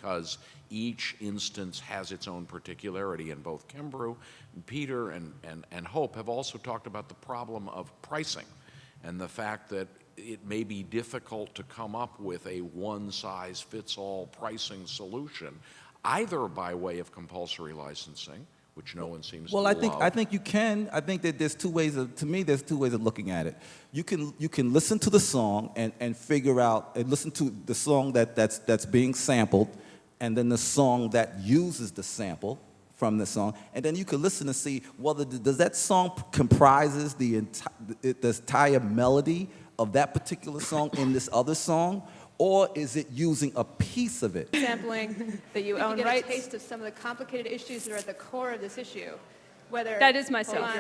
because each instance has its own particularity, and both Kembrew, Peter, and Hope have also talked about the problem of pricing and the fact that it may be difficult to come up with a one-size-fits-all pricing solution, either by way of compulsory licensing, which no one seems to love. Well, I think you can. I think that there's two ways of looking at it. You can listen to the song and figure out, and listen to the song that's being sampled, and then the song that uses the sample from the song, and then you can listen and see whether does that song comprises the entire melody of that particular song in this other song, or is it using a piece of it? Sampling that you own get rights. a taste of some of the complicated issues that are at the core of this issue. Whether That is myself.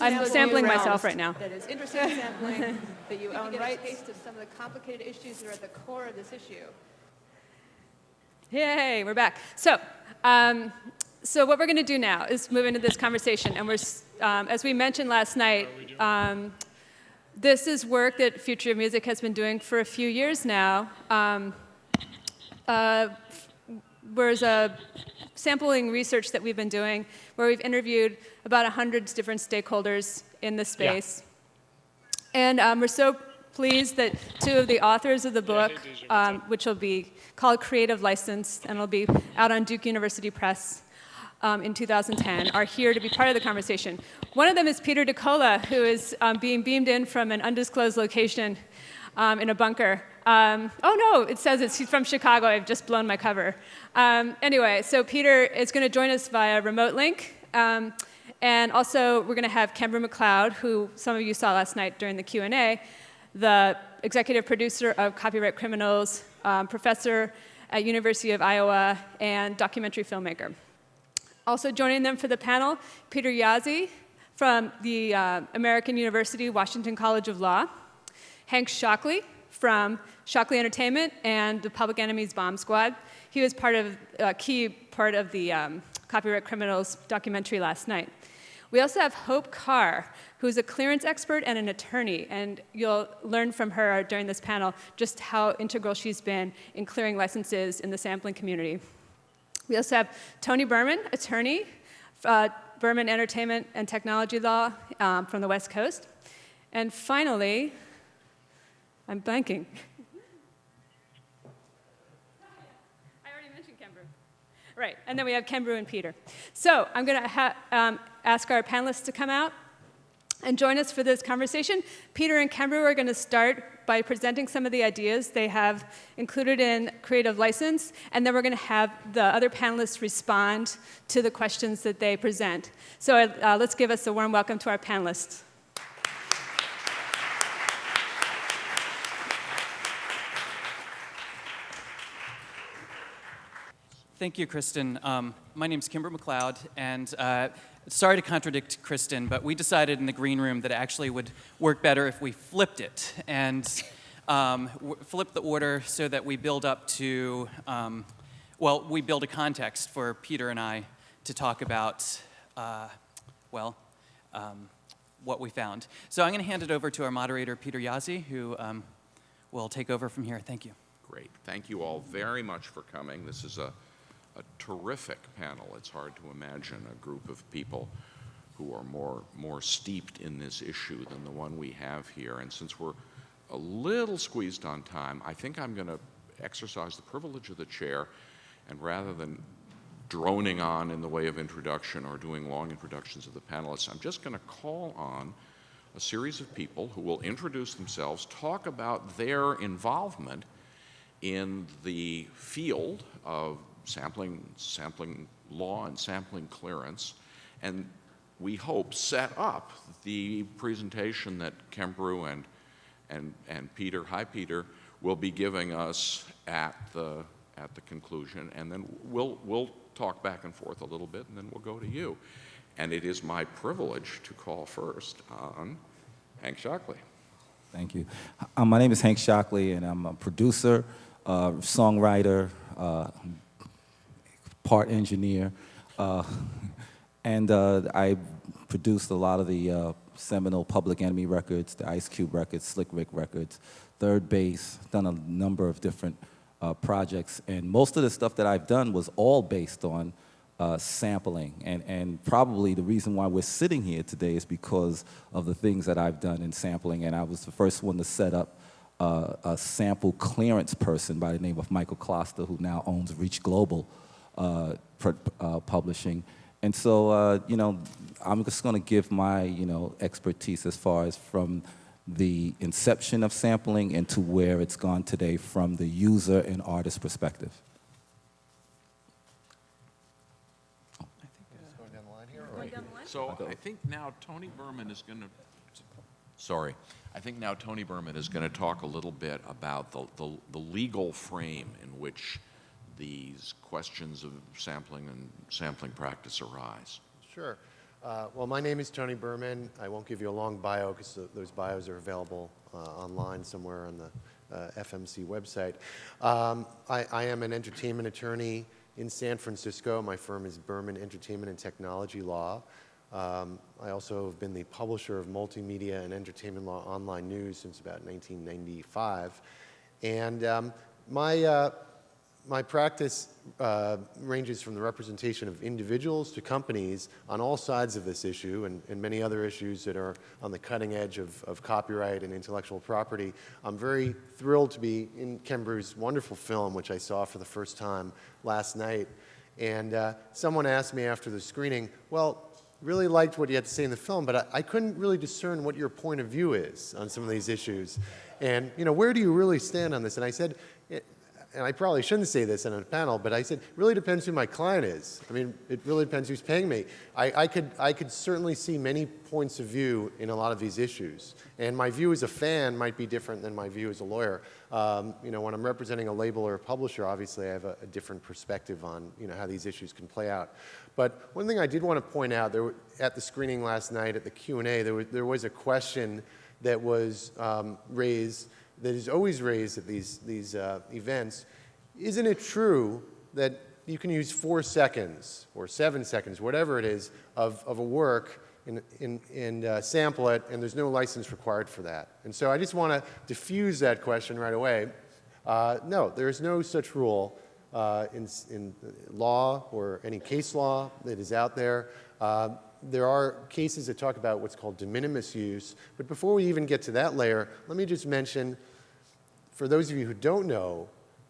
I'm sampling myself right now. That is interested in sampling that you own rights. Get a taste of some of the complicated issues that are at the core of this issue. Yay, we're back. So what we're going to do now is move into this conversation, and as we mentioned last night, this is work that Future of Music has been doing for a few years now. There's a sampling research that we've been doing where we've interviewed about 100 different stakeholders in the space. Yeah. And we're so pleased that two of the authors of the book, which will be called Creative License, and it'll be out on Duke University Press in 2010, are here to be part of the conversation. One of them is Peter DiCola, who is being beamed in from an undisclosed location in a bunker. Oh no, it says he's from Chicago. I've just blown my cover. Anyway, so Peter is going to join us via remote link. And also, we're going to have Kembrew McLeod, who some of you saw last night during the Q&A, the executive producer of Copyright Criminals, professor at University of Iowa, and documentary filmmaker. Also joining them for the panel, Peter Jaszi from the American University Washington College of Law, Hank Shocklee from Shocklee Entertainment and the Public Enemy's Bomb Squad. He was a key part of the Copyright Criminals documentary last night. We also have Hope Carr, who's a clearance expert and an attorney, and you'll learn from her during this panel just how integral she's been in clearing licenses in the sampling community. We also have Tony Berman, attorney, Berman Entertainment and Technology Law from the West Coast. And finally, I'm blanking. I already mentioned Kembrew. Right, and then we have Kembrew and Peter. So I'm going to ask our panelists to come out and join us for this conversation. Peter and Kembrew are going to start by presenting some of the ideas they have included in Creative License, and then we're going to have the other panelists respond to the questions that they present. So let's give us a warm welcome to our panelists. Thank you, Kristen. My name is Kembrew McLeod, and sorry to contradict Kristen, but we decided in the green room that it actually would work better if we flipped it and flip the order so that we build up to, we build a context for Peter and I to talk about, what we found. So I'm going to hand it over to our moderator, Peter Jaszi, who will take over from here. Thank you. Great. Thank you all very much for coming. This is a terrific panel. It's hard to imagine a group of people who are more steeped in this issue than the one we have here. And since we're a little squeezed on time, I think I'm going to exercise the privilege of the chair, and rather than droning on in the way of introduction or doing long introductions of the panelists, I'm just going to call on a series of people who will introduce themselves, talk about their involvement in the field of sampling law and sampling clearance, and we hope set up the presentation that Kembrew and Peter, hi Peter, will be giving us at the conclusion, and then we'll talk back and forth a little bit, and then we'll go to you. And it is my privilege to call first on Hank Shocklee. Thank you. My name is Hank Shocklee, and I'm a producer, songwriter, part engineer, and I produced a lot of the seminal Public Enemy records, the Ice Cube records, Slick Rick records, Third Bass, done a number of different projects. And most of the stuff that I've done was all based on sampling. And probably the reason why we're sitting here today is because of the things that I've done in sampling. And I was the first one to set up a sample clearance person by the name of Michael Kloster, who now owns Reach Global Publishing. And so, you know, I'm just going to give my, you know, expertise as far as from the inception of sampling and to where it's gone today from the user and artist perspective. So I think now Tony Berman is going to, sorry, I think now Tony Berman is going to talk a little bit about the legal frame in which these questions of sampling and sampling practice arise. Sure. Well, my name is Tony Berman. I won't give you a long bio because those bios are available online somewhere on the FMC website. I am an entertainment attorney in San Francisco. My firm is Berman Entertainment and Technology Law. I also have been the publisher of multimedia and entertainment law online news since about 1995. And my practice ranges from the representation of individuals to companies on all sides of this issue and many other issues that are on the cutting edge of copyright and intellectual property. I'm very thrilled to be in Kembrew's wonderful film, which I saw for the first time last night. And someone asked me after the screening, well, really liked what you had to say in the film, but I couldn't really discern what your point of view is on some of these issues. And, you know, where do you really stand on this? And I said, and I probably shouldn't say this in a panel, but I said, it really depends who my client is. I mean, it really depends who's paying me. I could certainly see many points of view in a lot of these issues. And my view as a fan might be different than my view as a lawyer. You know, when I'm representing a label or a publisher, obviously I have a different perspective on, you know, how these issues can play out. But one thing I did want to point out, at the screening last night at the Q&A, there was a question that was raised, that is always raised at these events. Isn't it true that you can use 4 seconds or 7 seconds, whatever it is, of a work and sample it, and there's no license required for that? And so I just want to diffuse that question right away. No, there is no such rule in law or any case law that is out there. There are cases that talk about what's called de minimis use. But before we even get to that layer, let me just mention, for those of you who don't know,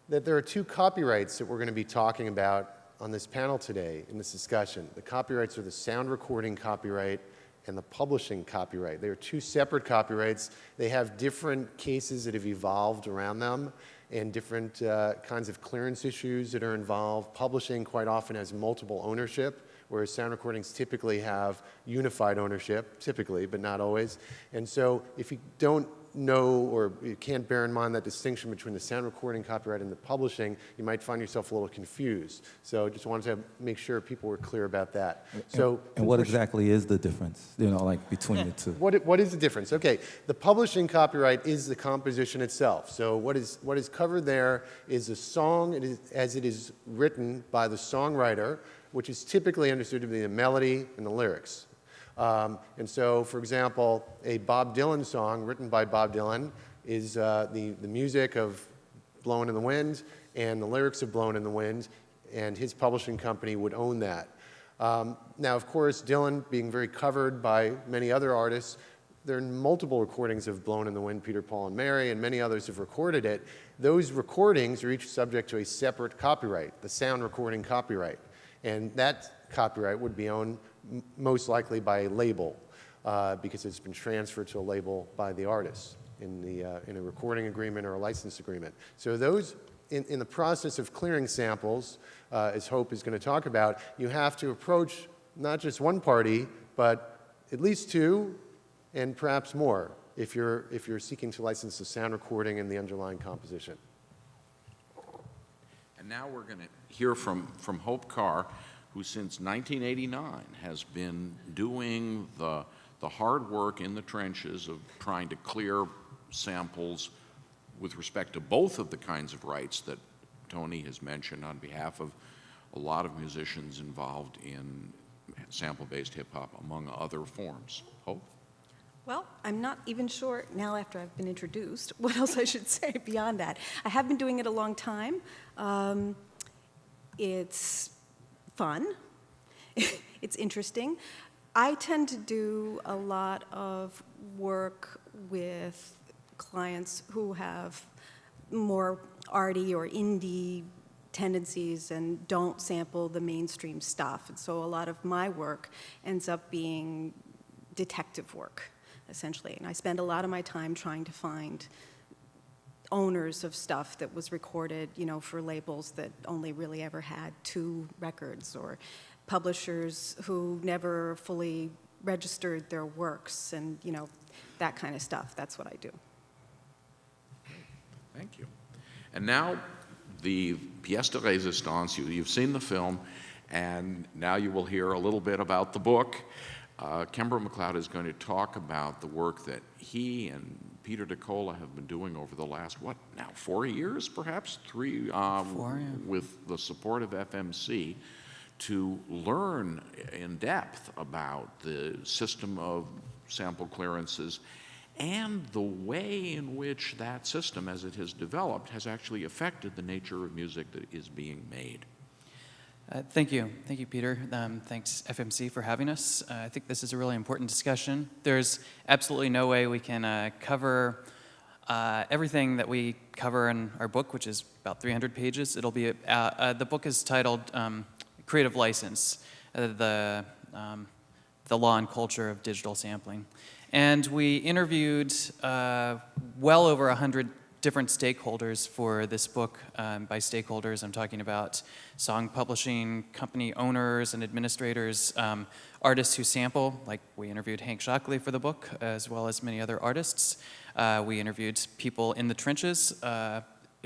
that there are 2 copyrights that we're going to be talking about on this panel today in this discussion. The copyrights are the sound recording copyright and the publishing copyright. They are 2 separate copyrights. They have different cases that have evolved around them and different kinds of clearance issues that are involved. Publishing quite often has multiple ownership, whereas sound recordings typically have unified ownership, typically, but not always. And so if you don't know or you can't bear in mind that distinction between the sound recording copyright and the publishing, you might find yourself a little confused. So just wanted to make sure people were clear about that. And what exactly is the difference, you know, like between the two? What is the difference? Okay, the publishing copyright is the composition itself. So what is covered there is a song as it is written by the songwriter, which is typically understood to be the melody and the lyrics. And so, for example, a Bob Dylan song written by Bob Dylan is the music of Blowin' in the Wind and the lyrics of Blowin' in the Wind, and his publishing company would own that. Now, of course, Dylan being very covered by many other artists, there are multiple recordings of Blowin' in the Wind, Peter, Paul, and Mary, and many others have recorded it. Those recordings are each subject to a separate copyright, the sound recording copyright. And that copyright would be owned most likely by a label because it's been transferred to a label by the artist in a recording agreement or a license agreement. So those, in the process of clearing samples, as Hope is going to talk about, you have to approach not just one party, but at least 2 and perhaps more if you're seeking to license the sound recording and the underlying composition. And now we're going to hear from Hope Carr, who since 1989 has been doing the hard work in the trenches of trying to clear samples with respect to both of the kinds of rights that Tony has mentioned on behalf of a lot of musicians involved in sample-based hip-hop, among other forms. Hope? Well, I'm not even sure now after I've been introduced what else I should say beyond that. I have been doing it a long time. It's fun. It's interesting. I tend to do a lot of work with clients who have more arty or indie tendencies and don't sample the mainstream stuff. And so a lot of my work ends up being detective work, essentially. And I spend a lot of my time trying to find owners of stuff that was recorded, for labels that only really ever had 2 records, or publishers who never fully registered their works, and that kind of stuff. That's what I do. Thank you. And now the pièce de résistance. You've seen the film, and now you will hear a little bit about the book. Kembrew McLeod is going to talk about the work that he and Peter DiCola have been doing over the last, 4 years, perhaps? 3, 4, yeah. With the support of FMC, to learn in depth about the system of sample clearances and the way in which that system, as it has developed, has actually affected the nature of music that is being made. Thank you, Peter. Thanks, FMC, for having us. I think this is a really important discussion. There's absolutely no way we can cover everything that we cover in our book, which is about 300 pages. It'll be the book is titled "Creative License: The Law and Culture of Digital Sampling," and we interviewed well over 100 different stakeholders for this book. By stakeholders, I'm talking about song publishing company owners and administrators, artists who sample, like we interviewed Hank Shocklee for the book, as well as many other artists. We interviewed people in the trenches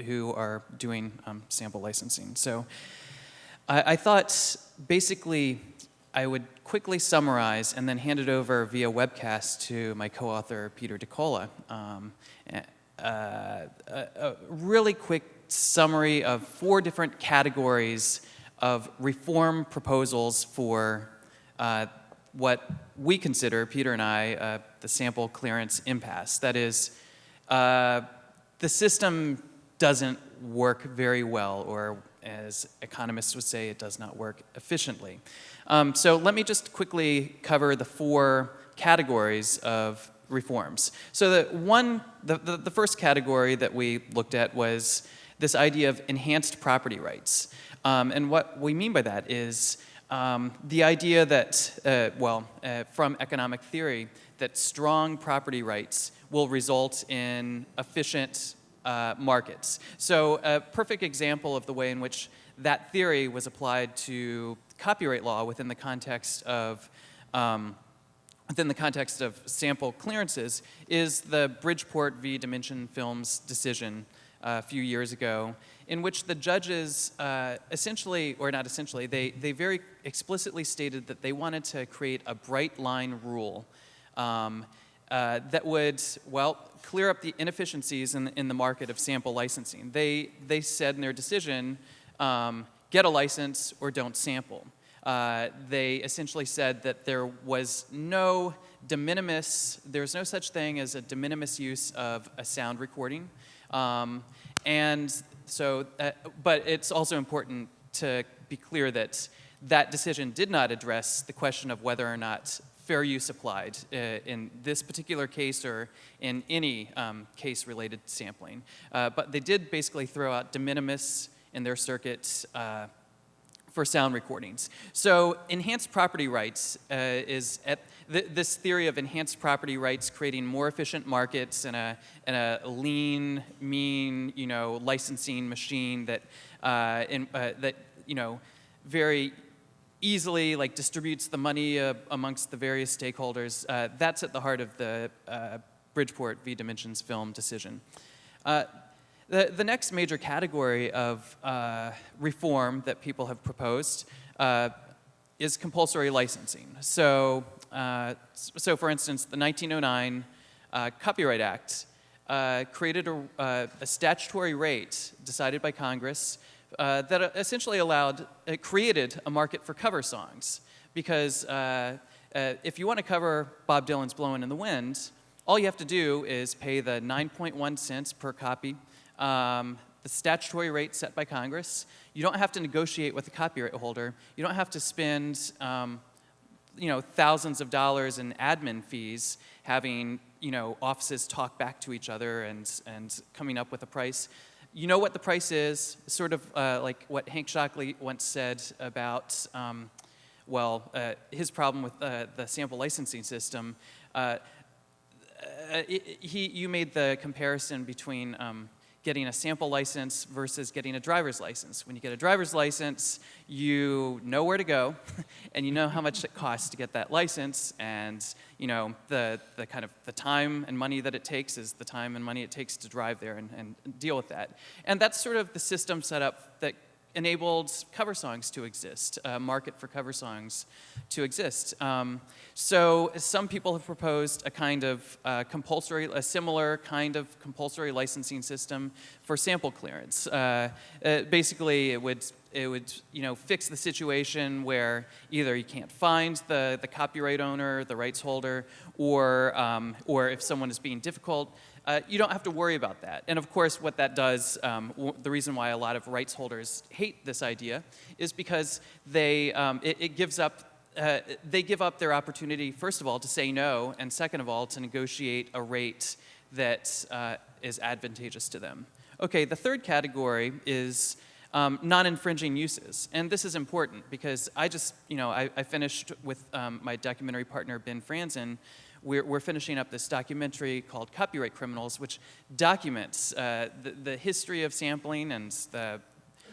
who are doing sample licensing. So I thought basically I would quickly summarize and then hand it over via webcast to my co-author, Peter DiCola. A really quick summary of 4 different categories of reform proposals for what we consider, Peter and I, the sample clearance impasse. That is, the system doesn't work very well, or as economists would say, it does not work efficiently. So let me just quickly cover the 4 categories of reforms. So the first category that we looked at was this idea of enhanced property rights. And what we mean by that is the idea that, from economic theory, that strong property rights will result in efficient markets. So a perfect example of the way in which that theory was applied to copyright law within the context of sample clearances is the Bridgeport v. Dimension Films decision a few years ago, in which the judges essentially, or not essentially, they very explicitly stated that they wanted to create a bright line rule that would, clear up the inefficiencies in the market of sample licensing. They said in their decision, get a license or don't sample. They essentially said that there was no de minimis, there's no such thing as a de minimis use of a sound recording. And so, but it's also important to be clear that that decision did not address the question of whether or not fair use applied in this particular case or in any case related to sampling. But they did basically throw out de minimis in their circuits for sound recordings. So enhanced property rights is this theory of enhanced property rights creating more efficient markets and a lean, mean, licensing machine that very easily distributes the money amongst the various stakeholders. That's at the heart of the Bridgeport v. Dimensions film decision. The next major category of reform that people have proposed is compulsory licensing. So for instance, the 1909 Copyright Act created a statutory rate decided by Congress that essentially created a market for cover songs, because if you want to cover Bob Dylan's Blowin' in the Wind, all you have to do is pay the 9.1 cents per copy, the statutory rate set by Congress. You don't have to negotiate with the copyright holder. You don't have to spend thousands of dollars in admin fees having offices talk back to each other and coming up with a price. You know what the price is, sort of like what Hank Shocklee once said about his problem with the sample licensing system. You made the comparison between getting a sample license versus getting a driver's license. When you get a driver's license, you know where to go, and you know how much it costs to get that license, and the kind of the time and money that it takes is the time and money it takes to drive there and deal with that. And that's sort of the system set up that enabled cover songs to exist, a market for cover songs to exist. So some people have proposed a kind of a similar kind of compulsory licensing system for sample clearance. Basically, it would fix the situation where either you can't find the copyright owner, the rights holder, or if someone is being difficult, you don't have to worry about that. And of course, what that does, the reason why a lot of rights holders hate this idea is because they give up their opportunity, first of all, to say no, and second of all, to negotiate a rate that is advantageous to them. Okay, the third category is non-infringing uses. And this is important because I finished with my documentary partner, Ben Franzen. We're finishing up this documentary called Copyright Criminals, which documents the history of sampling and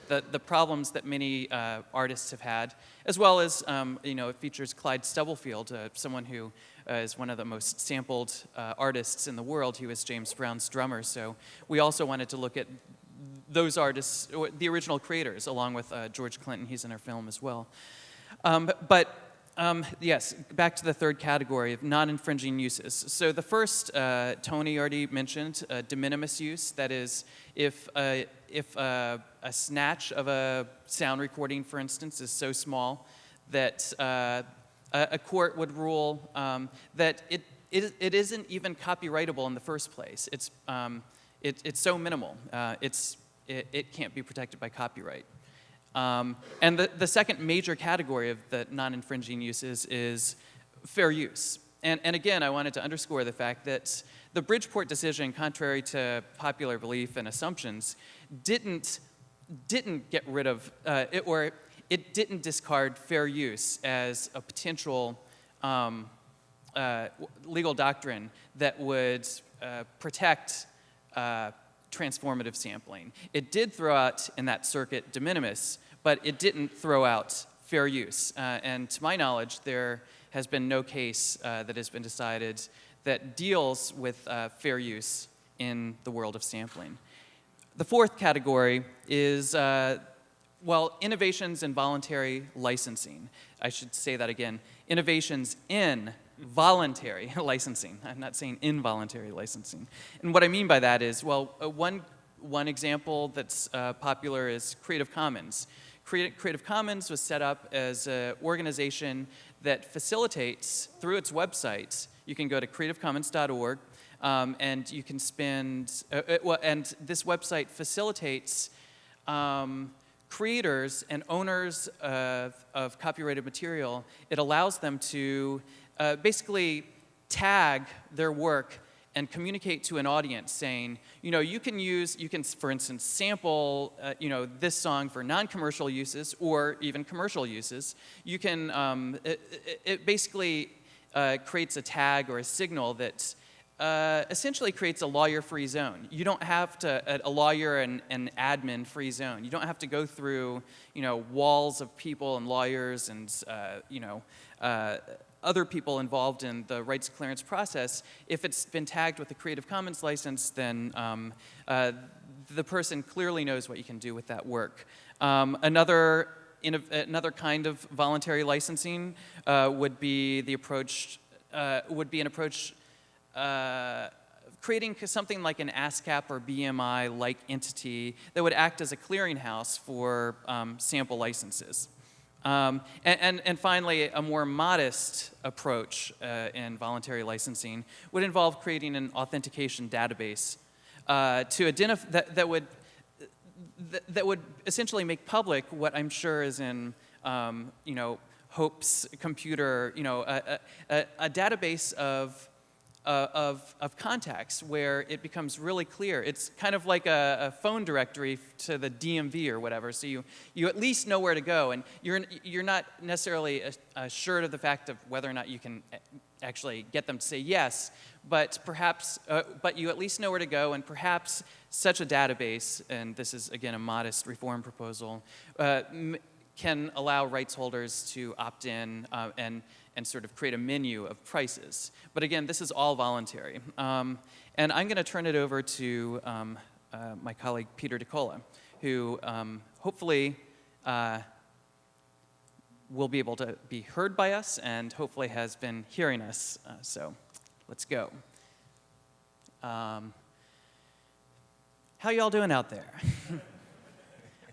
the problems that many artists have had, as well as, it features Clyde Stubblefield, someone who is one of the most sampled artists in the world. He was James Brown's drummer, so we also wanted to look at those artists, the original creators, along with George Clinton. He's in our film as well. Yes, back to the third category of non-infringing uses. So the first, Tony already mentioned, de minimis use. That is, if a snatch of a sound recording, for instance, is so small that a court would rule that it isn't even copyrightable in the first place. It's so minimal. It can't be protected by copyright. And the second major category of the non-infringing uses is fair use. And again, I wanted to underscore the fact that the Bridgeport decision, contrary to popular belief and assumptions, didn't get rid of, it didn't discard fair use as a potential legal doctrine that would protect transformative sampling. It did throw out in that circuit de minimis, but it didn't throw out fair use. And to my knowledge, there has been no case that has been decided that deals with fair use in the world of sampling. The fourth category is, innovations in voluntary licensing. I should say that again. Innovations in voluntary licensing. I'm not saying involuntary licensing. And what I mean by that is, one example that's popular is Creative Commons. Creative Commons was set up as an organization that facilitates, through its website, you can go to creativecommons.org, and you can spend, and this website facilitates creators and owners of copyrighted material. It allows them to basically tag their work and communicate to an audience saying, you can, for instance, sample, this song for non-commercial uses or even commercial uses. You can, it basically creates a tag or a signal that essentially creates a lawyer-free zone. You don't have to, a lawyer and an admin-free zone. You don't have to go through, walls of people and lawyers and, other people involved in the rights clearance process. If it's been tagged with a Creative Commons license, then the person clearly knows what you can do with that work. Another kind of voluntary licensing would be an approach creating something like an ASCAP or BMI-like entity that would act as a clearinghouse for sample licenses. And finally, a more modest approach in voluntary licensing would involve creating an authentication database to identify that would essentially make public what I'm sure is in Hope's computer, a database of contacts where it becomes really clear. It's kind of like a phone directory to the DMV or whatever. So you at least know where to go, and you're not necessarily assured of the fact of whether or not you can actually get them to say yes, but perhaps, but you at least know where to go, and perhaps such a database, and this is again a modest reform proposal, can allow rights holders to opt in and sort of create a menu of prices. But again, this is all voluntary. And I'm going to turn it over to my colleague Peter DiCola, who hopefully will be able to be heard by us and hopefully has been hearing us. So let's go. How y'all doing out there?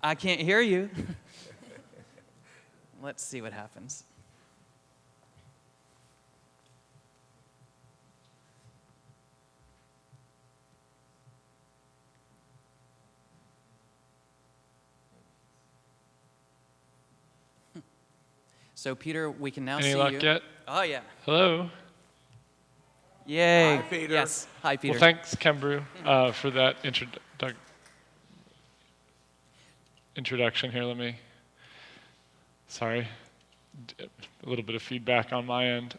I can't hear you. Let's see what happens. So Peter, we can now see you. Any luck yet? Oh yeah. Hello. Yay. Hi, Peter. Yes. Hi, Peter. Well, thanks, Kembrew, for that introduction here. Sorry, a little bit of feedback on my end.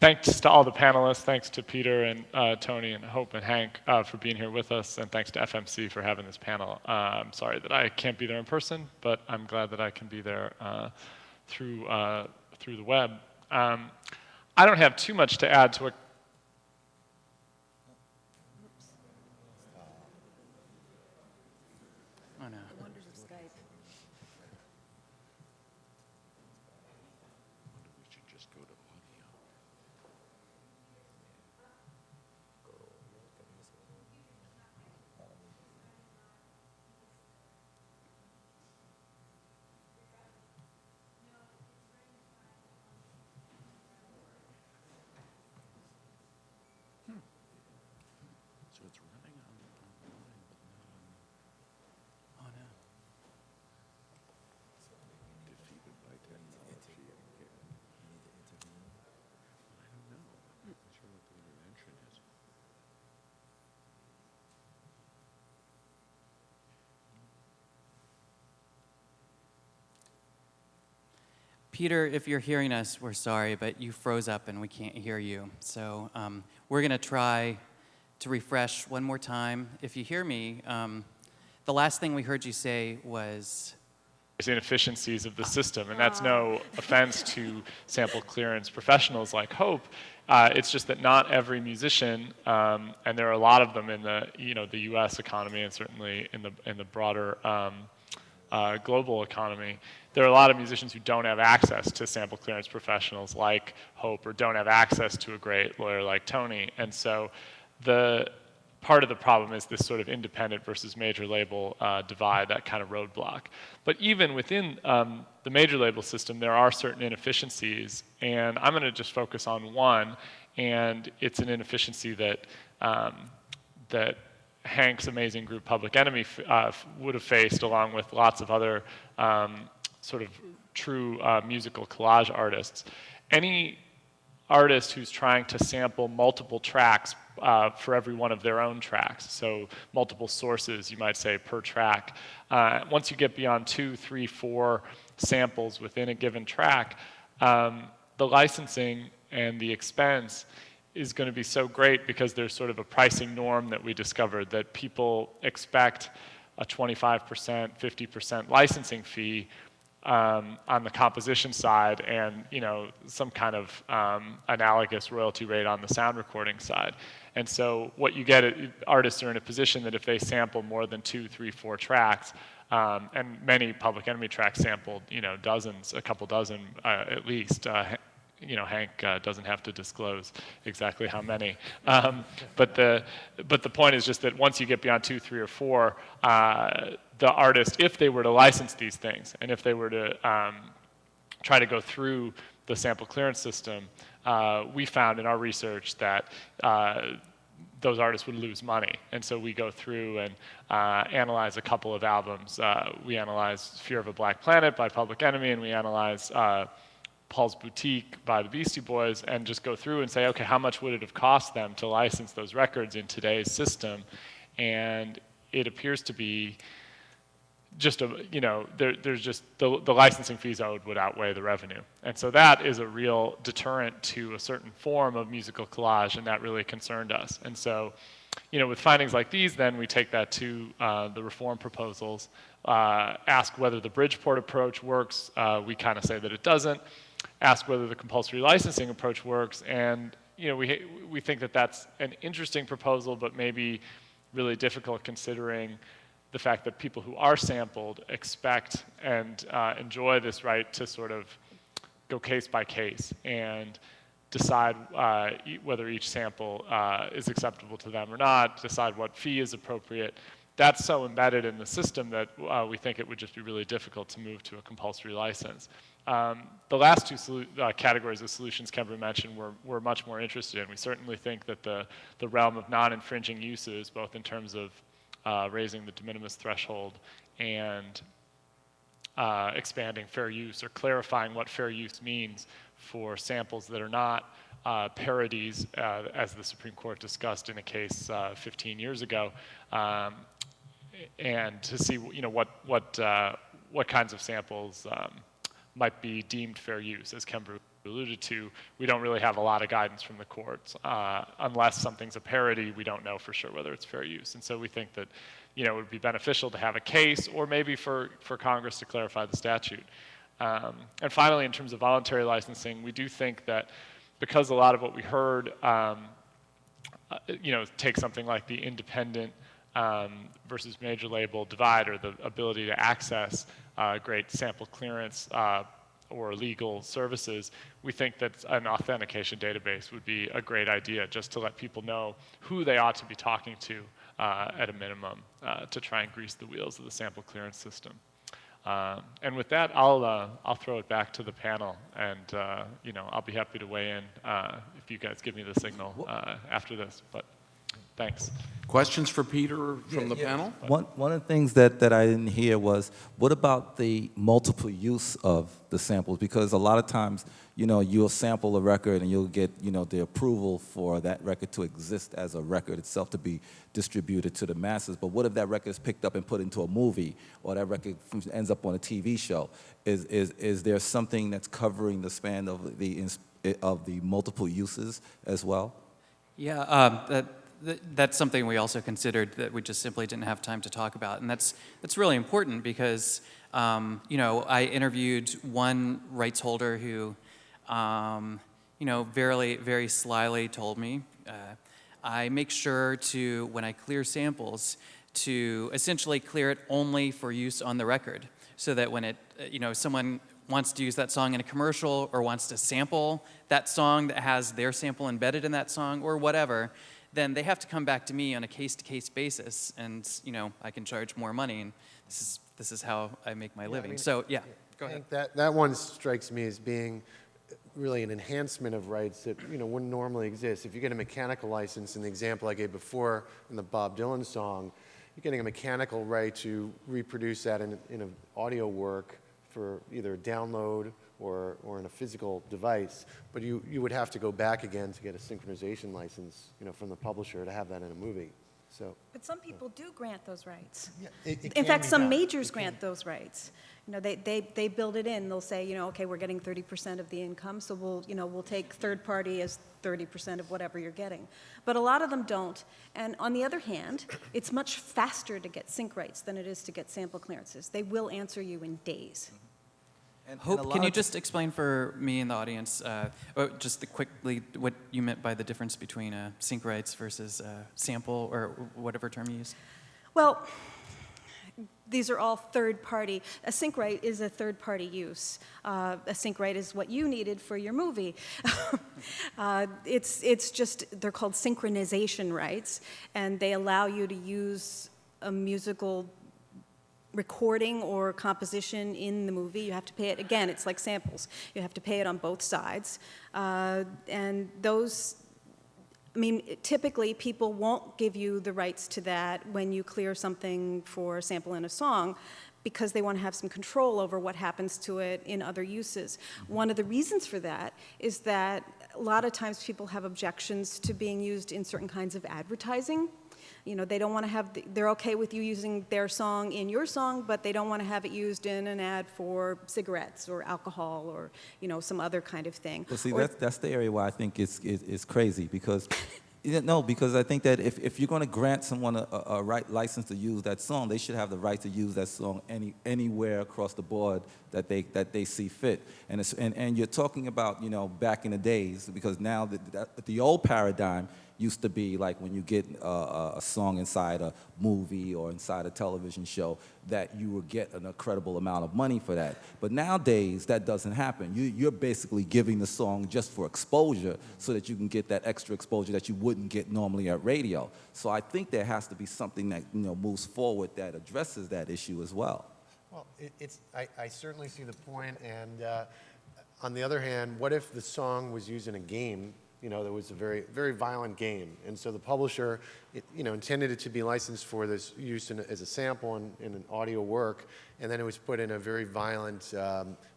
Thanks to all the panelists. Thanks to Peter and Tony and Hope and Hank for being here with us. And thanks to FMC for having this panel. I'm sorry that I can't be there in person, but I'm glad that I can be there through the web. I don't have too much to add to what Oh no. The wonders of Skype. We should just go to audio. So it's running online, but not on. Oh no. Defeated by technology again. I don't know. I'm not sure what the intervention is. Peter, if you're hearing us, we're sorry, but you froze up and we can't hear you. So we're going to try to refresh one more time. If you hear me, the last thing we heard you say was... inefficiencies of the system, and that's no offense to sample clearance professionals like Hope. It's just that not every musician, and there are a lot of them in the the U.S. economy and certainly in the broader global economy. There are a lot of musicians who don't have access to sample clearance professionals like Hope, or don't have access to a great lawyer like Tony, and so the part of the problem is this sort of independent versus major label divide, that kind of roadblock. But even within the major label system, there are certain inefficiencies, and I'm going to just focus on one, and it's an inefficiency that that Hank's amazing group Public Enemy would have faced, along with lots of other sort of true musical collage artists. Any artist who's trying to sample multiple tracks for every one of their own tracks, so multiple sources, you might say, per track. Once you get beyond 2, 3, 4 samples within a given track, the licensing and the expense is going to be so great, because there's sort of a pricing norm that we discovered, that people expect a 25%, 50% licensing fee on the composition side, and some kind of analogous royalty rate on the sound recording side. And so what you get, artists are in a position that if they sample more than 2, 3, 4 tracks, and many Public Enemy tracks sampled, dozens, a couple dozen at least. Hank doesn't have to disclose exactly how many. But the point is just that once you get beyond 2, 3, or 4, the artist, if they were to license these things, and if they were to try to go through the sample clearance system, we found in our research that those artists would lose money. And so we go through and analyze a couple of albums. We analyze Fear of a Black Planet by Public Enemy, and we analyze Paul's Boutique by the Beastie Boys, and just go through and say, okay, how much would it have cost them to license those records in today's system? And it appears to be just there's just the licensing fees owed would outweigh the revenue. And so that is a real deterrent to a certain form of musical collage, and that really concerned us. And so, with findings like these, then we take that to the reform proposals, ask whether the Bridgeport approach works. We kind of say that it doesn't. Ask whether the compulsory licensing approach works, and we think that that's an interesting proposal, but maybe really difficult considering the fact that people who are sampled expect and enjoy this right to sort of go case by case and decide whether each sample is acceptable to them or not, decide what fee is appropriate. That's so embedded in the system that we think it would just be really difficult to move to a compulsory license. The last two categories of solutions Kembrew mentioned we're much more interested in. We certainly think that the realm of non-infringing uses, both in terms of raising the de minimis threshold and expanding fair use, or clarifying what fair use means for samples that are not parodies, as the Supreme Court discussed in a case 15 years ago, and to see what kinds of samples might be deemed fair use. As Kembrew alluded to, we don't really have a lot of guidance from the courts. Unless something's a parody, we don't know for sure whether it's fair use. And so we think that it would be beneficial to have a case, or maybe for Congress to clarify the statute. And finally, in terms of voluntary licensing, we do think that because a lot of what we heard, take something like the independent versus major label divide, or the ability to access great sample clearance or legal services, we think that an authentication database would be a great idea, just to let people know who they ought to be talking to at a minimum, to try and grease the wheels of the sample clearance system. And with that, I'll throw it back to the panel, and I'll be happy to weigh in if you guys give me the signal after this. But thanks. Questions for Peter from the panel? One of the things that I didn't hear was, what about the multiple use of the samples? Because a lot of times, you'll sample a record and you'll get, the approval for that record to exist as a record itself, to be distributed to the masses. But what if that record is picked up and put into a movie, or that record ends up on a TV show? Is there something that's covering the span of the multiple uses as well? Yeah, that's something we also considered that we just simply didn't have time to talk about, and that's really important because I interviewed one rights holder who very, very slyly told me, I make sure to, when I clear samples, to essentially clear it only for use on the record, so that when someone wants to use that song in a commercial, or wants to sample that song that has their sample embedded in that song, or whatever, then they have to come back to me on a case-to-case basis, and I can charge more money, and this is how I make my living. So yeah, go ahead. That one strikes me as being really an enhancement of rights that wouldn't normally exist. If you get a mechanical license, in the example I gave before in the Bob Dylan song, you're getting a mechanical right to reproduce that in an audio work for either a download or in a physical device, but you would have to go back again to get a synchronization license, from the publisher to have that in a movie. So. But some people do grant those rights. Yeah, it In fact, some done. majors grant those rights. They build it in. They'll say, okay, we're getting 30% of the income, so we'll take third party as 30% of whatever you're getting. But a lot of them don't. And on the other hand, it's much faster to get sync rights than it is to get sample clearances. They will answer you in days. Hope, can you just explain for me and the audience, just quickly, what you meant by the difference between sync rights versus sample, or whatever term you used? Well, these are all third-party. A sync right is a third-party use. A sync right is what you needed for your movie. It's just, they're called synchronization rights, and they allow you to use a musical recording or composition in the movie. You have to pay it, again, it's like samples. You have to pay it on both sides. And those, I mean, typically people won't give you the rights to that when you clear something for a sample in a song because they want to have some control over what happens to it in other uses. One of the reasons for that is that a lot of times people have objections to being used in certain kinds of advertising. You know, they don't want to have, they're okay with you using their song in your song, but they don't want to have it used in an ad for cigarettes or alcohol or, you know, some other kind of thing. Well, see, that's the area where I think it's crazy because, because I think that if you're going to grant someone a license to use that song, they should have the right to use that song anywhere across the board that they see fit. And you're talking about, you know, back in the days, because now the old paradigm used to be like when you get a song inside a movie or inside a television show that you would get an incredible amount of money for that. But nowadays, that doesn't happen. You're basically giving the song just for exposure so that you can get that extra exposure that you wouldn't get normally at radio. So I think there has to be something that, you know, moves forward that addresses that issue as well. Well, I certainly see the point, and on the other hand, what if the song was used in a game? You know, there was a very, very violent game, and so the publisher, you know, intended it to be licensed for this use as a sample in an audio work, and then it was put in a very violent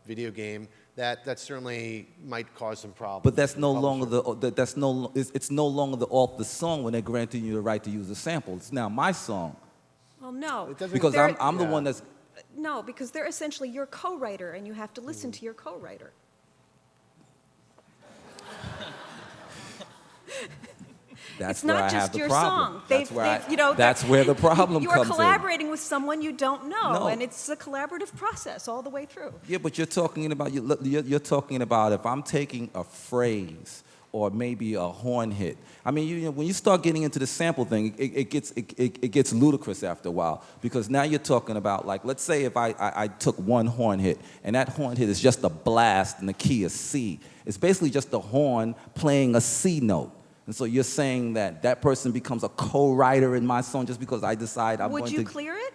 video game. That certainly might cause some problems. But that's no longer it's no longer the author's song when they're granting you the right to use a sample. It's now my song. Well, no. It doesn't- Because I'm the one that's. No, because they're essentially your co-writer, and you have to listen to your co-writer. That's It's where not I have just the your problem. song. You know, that's where the problem you're comes in. collaborating with someone you don't know, No. and it's a collaborative process all the way through. Yeah, but you're talking about you're talking about if I'm taking a phrase or maybe a horn hit. I mean, you know, when you start getting into the sample thing, it gets ludicrous after a while because now you're talking about, like, let's say if I took one horn hit and that horn hit is just a blast in the key of C. It's basically just a horn playing a C note. And so you're saying that person becomes a co-writer in my song just because I decide I'm going to... Would you clear it?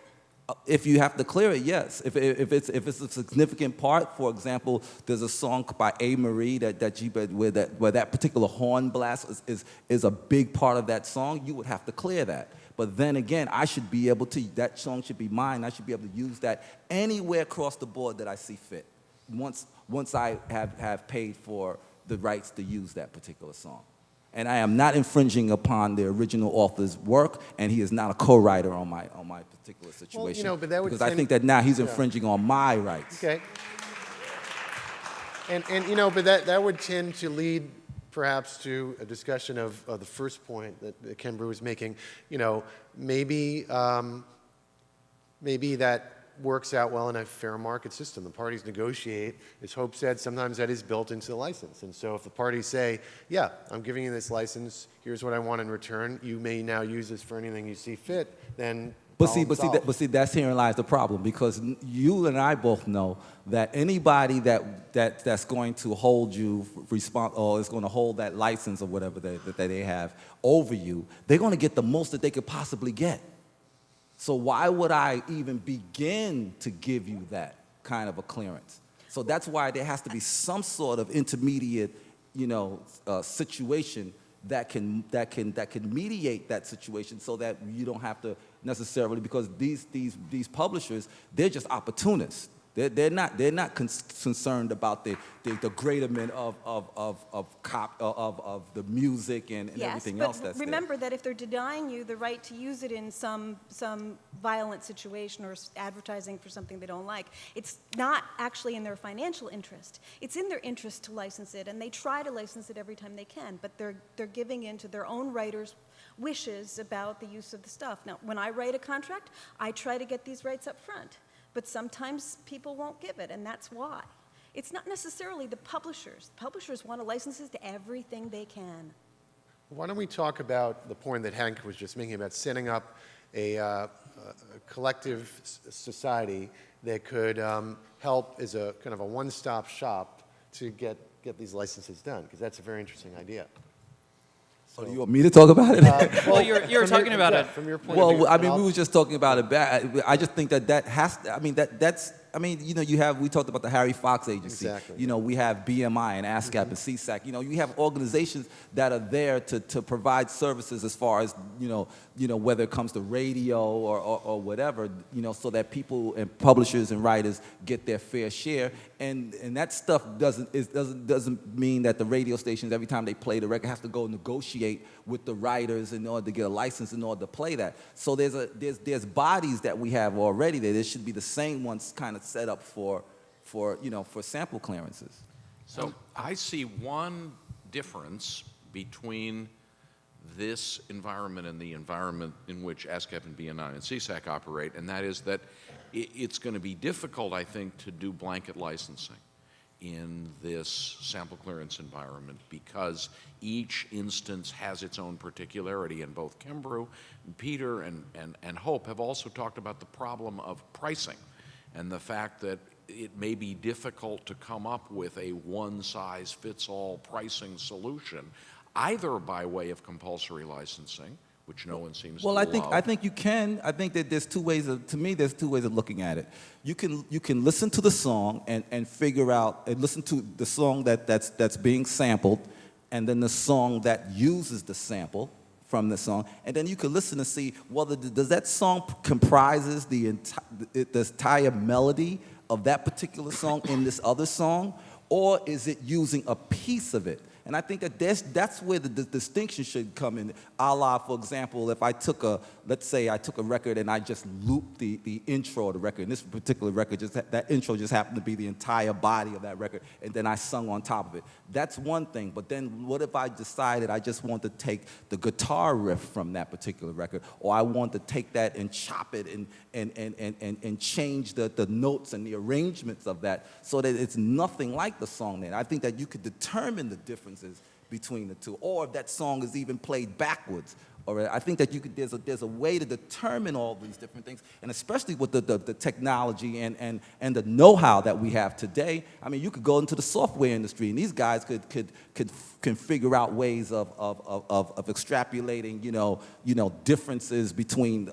If you have to clear it, yes. If it's a significant part, for example, there's a song by A. Marie where that particular horn blast is a big part of that song, you would have to clear that. But then again, I should be able to, that song should be mine, I should be able to use that anywhere across the board that I see fit, once I have paid for the rights to use that particular song. And I am not infringing upon the original author's work, and he is not a co-writer on my particular situation. Well, you know, but that would because I think that now he's infringing on my rights. Okay. And you know, but that would tend to lead perhaps to a discussion of the first point that Kembrew was making. You know, maybe that works out well in a fair market system. The parties negotiate. As Hope said, sometimes that is built into the license. And so if the parties say, yeah, I'm giving you this license, here's what I want in return, you may now use this for anything you see fit, then But see, that's herein lies the problem, because you and I both know that anybody that's going to hold you or is going to hold that license or whatever that they have over you, they're going to get the most that they could possibly get. So why would I even begin to give you that kind of a clearance? So that's why there has to be some sort of intermediate, situation that can mediate that situation, so that you don't have to necessarily, because these publishers, they're just opportunists. They're not concerned about the greaterment of the music and everything else that's there. Remember that if they're denying you the right to use it in some violent situation or advertising for something they don't like, it's not actually in their financial interest. It's in their interest to license it, and they try to license it every time they can, but they're giving in to their own writers' wishes about the use of the stuff. Now, when I write a contract, I try to get these rights up front. But sometimes people won't give it, and that's why. It's not necessarily the publishers. Publishers want to license it to everything they can. Why don't we talk about the point that Hank was just making about setting up a collective society that could help as a kind of a one-stop shop to get these licenses done, because that's a very interesting idea. So do you want me to talk about it? Well, you were talking about it. From your point of view. Well, I mean, we were just talking about it. I just think that has to, I mean, that's, I mean, you know, we talked about the Harry Fox Agency. Exactly. You know, we have BMI and ASCAP and CSAC. You know, you have organizations that are there to provide services as far as, you know, whether it comes to radio or whatever, you know, so that people and publishers and writers get their fair share. And that stuff doesn't mean that the radio stations, every time they play the record, have to go negotiate with the writers in order to get a license in order to play that. So there's bodies that we have already that it should be the same ones kind of set up for sample clearances. So I see one difference between this environment and the environment in which ASCAP and BNI and CSAC operate, and that is that it's going to be difficult, I think, to do blanket licensing in this sample clearance environment because each instance has its own particularity, and both Kembrew, Peter, and Hope have also talked about the problem of pricing and the fact that it may be difficult to come up with a one-size-fits-all pricing solution, either by way of compulsory licensing, which no one seems to love. I think you can. I think that there's two ways of looking at it. You can listen to the song and figure out and listen to the song that's being sampled, and then the song that uses the sample from the song, and then you can listen to see whether does that song comprises the entire melody of that particular song in this other song, or is it using a piece of it? And I think that that's where the distinction should come in. A la, for example, if let's say I took a record and I just looped the intro of the record, and this particular record, that intro just happened to be the entire body of that record, and then I sung on top of it. That's one thing, but then what if I decided I just want to take the guitar riff from that particular record, or I want to take that and chop it and change the notes and the arrangements of that so that it's nothing like the song then. I think that you could determine the differences between the two, or if that song is even played backwards. Or I think that there's a way to determine all these different things, and especially with the technology and the know-how that we have today. I mean, you could go into the software industry, and these guys can figure out ways of extrapolating, differences between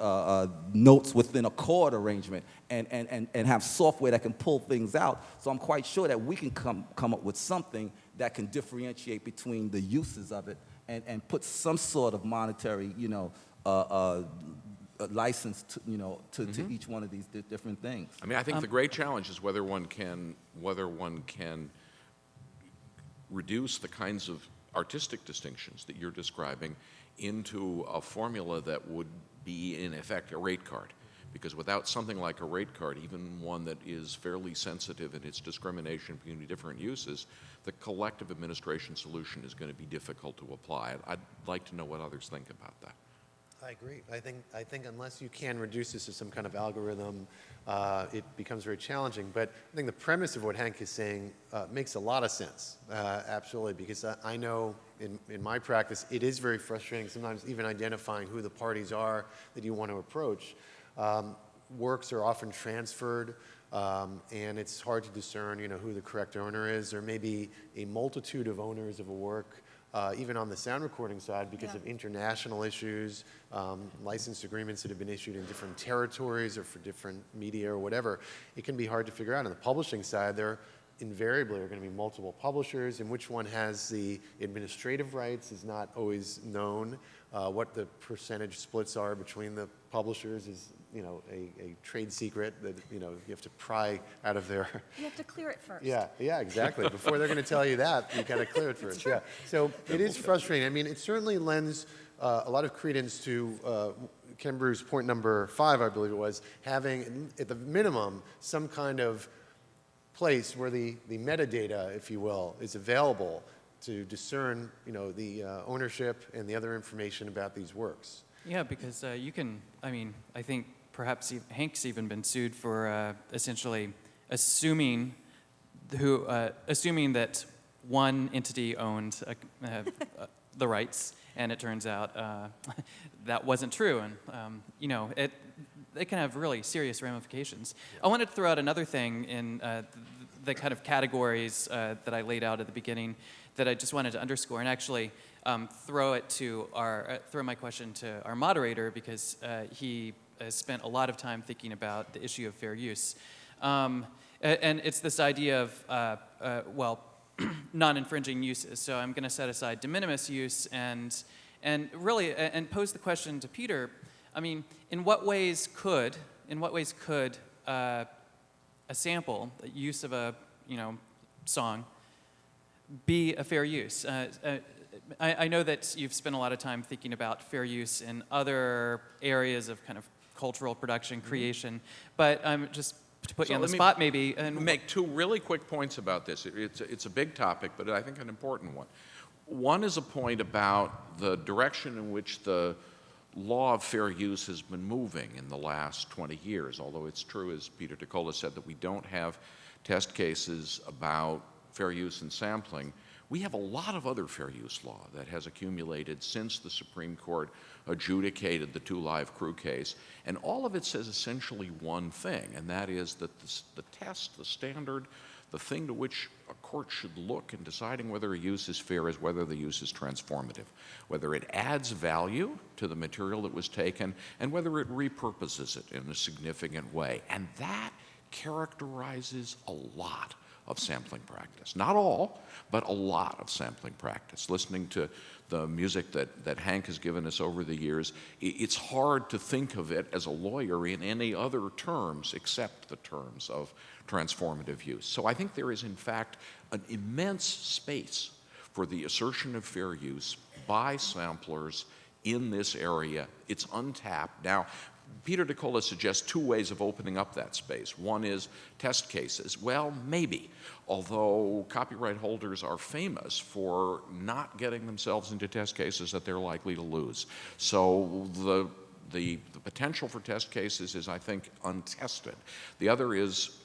notes within a chord arrangement, and have software that can pull things out. So I'm quite sure that we can come up with something that can differentiate between the uses of it and put some sort of monetary, license to each one of these different things. I mean, I think the great challenge is whether one can reduce the kinds of artistic distinctions that you're describing into a formula that would be, in effect, a rate card. Because without something like a rate card, even one that is fairly sensitive in its discrimination between different uses, the collective administration solution is going to be difficult to apply. I'd like to know what others think about that. I agree. I think unless you can reduce this to some kind of algorithm, it becomes very challenging. But I think the premise of what Hank is saying makes a lot of sense, absolutely, because I know in my practice it is very frustrating sometimes even identifying who the parties are that you want to approach. Works are often transferred, and it's hard to discern, who the correct owner is. There may be a multitude of owners of a work, even on the sound recording side, because of international issues, license agreements that have been issued in different territories or for different media or whatever. It can be hard to figure out. On the publishing side, there invariably are going to be multiple publishers, and which one has the administrative rights is not always known. What the percentage splits are between the publishers is, a trade secret that, you have to pry out of their... You have to clear it first. Yeah, exactly. Before they're going to tell you that, you got to clear it first. Yeah. So it is frustrating. I mean, it certainly lends a lot of credence to Kembrew's point number 5, I believe it was, having, at the minimum, some kind of place where the metadata, if you will, is available to discern, the ownership and the other information about these works. Yeah, because you can, I think perhaps Hank's even been sued for essentially assuming that one entity owned the rights, and it turns out that wasn't true. And, they can have really serious ramifications. I wanted to throw out another thing in the kind of categories that I laid out at the beginning that I just wanted to underscore, and actually throw my question to our moderator, because he has spent a lot of time thinking about the issue of fair use. And it's this idea of, non-infringing uses. So I'm going to set aside de minimis use and really pose the question to Peter. I mean, in what ways could a sample, the use of a song, be a fair use? I know that you've spent a lot of time thinking about fair use in other areas of kind of cultural production, creation, but just to put you on the spot maybe. And make two really quick points about this. It's a big topic, but I think an important one. One is a point about the direction in which the law of fair use has been moving in the last 20 years, although it's true, as Peter DiCola said, that we don't have test cases about fair use and sampling. We have a lot of other fair use law that has accumulated since the Supreme Court adjudicated the Two Live Crew case, and all of it says essentially one thing, and that is that the test, the standard, the thing to which a court should look in deciding whether a use is fair is whether the use is transformative, whether it adds value to the material that was taken, and whether it repurposes it in a significant way. And that characterizes a lot of sampling practice. Not all, but a lot of sampling practice. Listening to the music that Hank has given us over the years, it's hard to think of it as a lawyer in any other terms except the terms of transformative use. So I think there is, in fact, an immense space for the assertion of fair use by samplers in this area. It's untapped. Now, Peter DiCola suggests two ways of opening up that space. One is test cases. Well, maybe, although copyright holders are famous for not getting themselves into test cases that they're likely to lose. So the potential for test cases is, I think, untested. The other is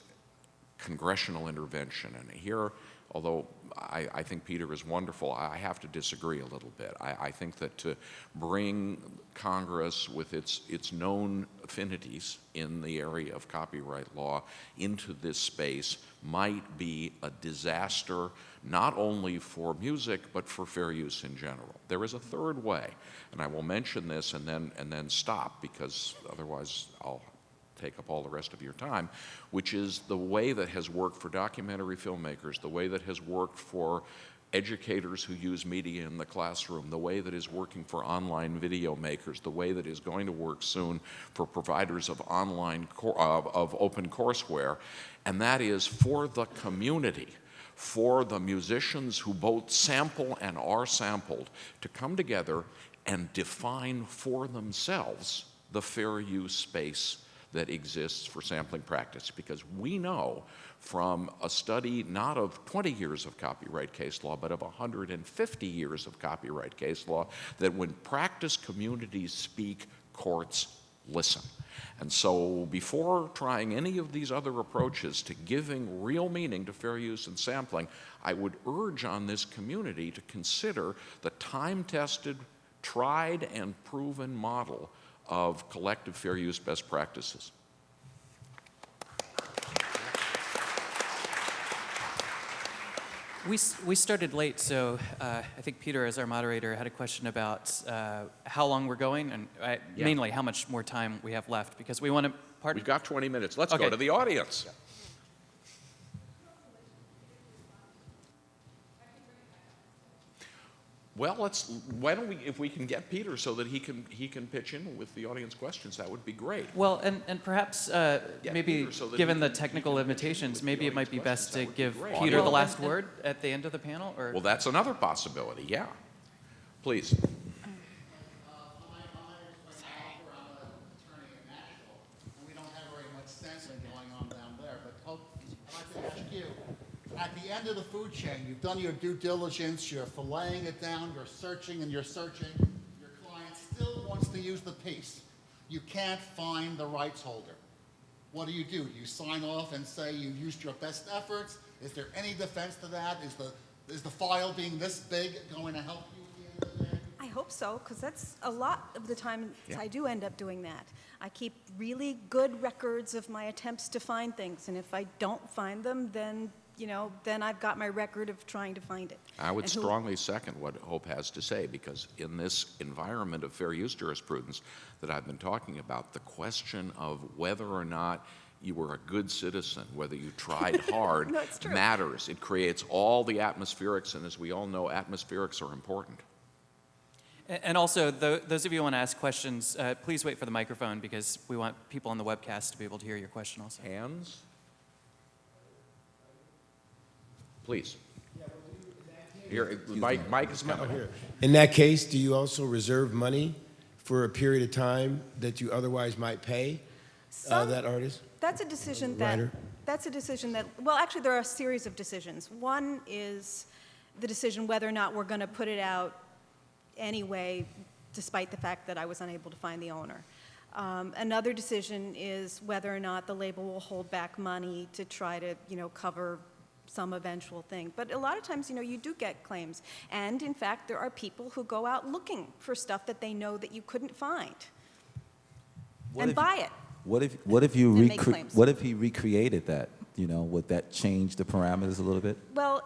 congressional intervention. And here, although I think Peter is wonderful, I have to disagree a little bit. I think that to bring Congress with its known affinities in the area of copyright law into this space might be a disaster, not only for music, but for fair use in general. There is a third way, and I will mention this and then stop, because otherwise I'll take up all the rest of your time, which is the way that has worked for documentary filmmakers, the way that has worked for educators who use media in the classroom, the way that is working for online video makers, the way that is going to work soon for providers of of open courseware, and that is for the community, for the musicians who both sample and are sampled, to come together and define for themselves the fair use space that exists for sampling practice. Because we know from a study not of 20 years of copyright case law, but of 150 years of copyright case law, that when practice communities speak, courts listen. And so before trying any of these other approaches to giving real meaning to fair use and sampling, I would urge on this community to consider the time-tested, tried and proven model of collective fair use best practices. We started late, so I think Peter, as our moderator, had a question about how long we're going, and mainly how much more time we have left, because we want to... We've got 20 minutes. Let's go to the audience. Yeah. Well, why don't we, if we can get Peter so that he can pitch in with the audience questions, that would be great. Well, and perhaps maybe given the technical limitations, maybe it might be best to give Peter the last word at the end of the panel? Or? Well, that's another possibility, yeah. Please. At the end of the food chain, you've done your due diligence, you're filleting it down, you're searching and you're searching. Your client still wants to use the piece. You can't find the rights holder. What do? Do you sign off and say you used your best efforts? Is there any defense to that? Is the file being this big going to help you at the end of the day? I hope so, because that's a lot of the time Yeah. I do end up doing that. I keep really good records of my attempts to find things, and if I don't find them, then, then I've got my record of trying to find it. I would And who- strongly second what Hope has to say, because in this environment of fair use jurisprudence that I've been talking about, the question of whether or not you were a good citizen, whether you tried hard, No, it's true. matters. It creates all the atmospherics, and as we all know, atmospherics are important. And also, those of you who want to ask questions, please wait for the microphone because we want people on the webcast to be able to hear your question also. Hands? Please. Here, Mike is coming. In that case, do you also reserve money for a period of time that you otherwise might pay that artist? That's a decision Writer? well, actually, there are a series of decisions. One is the decision whether or not we're going to put it out anyway, despite the fact that I was unable to find the owner. Another decision is whether or not the label will hold back money to try to, cover some eventual thing. But a lot of times, you do get claims. And in fact, there are people who go out looking for stuff that they know that you couldn't find and buy it. What if you And make claims. what if he recreated that? Would that change the parameters a little bit? Well,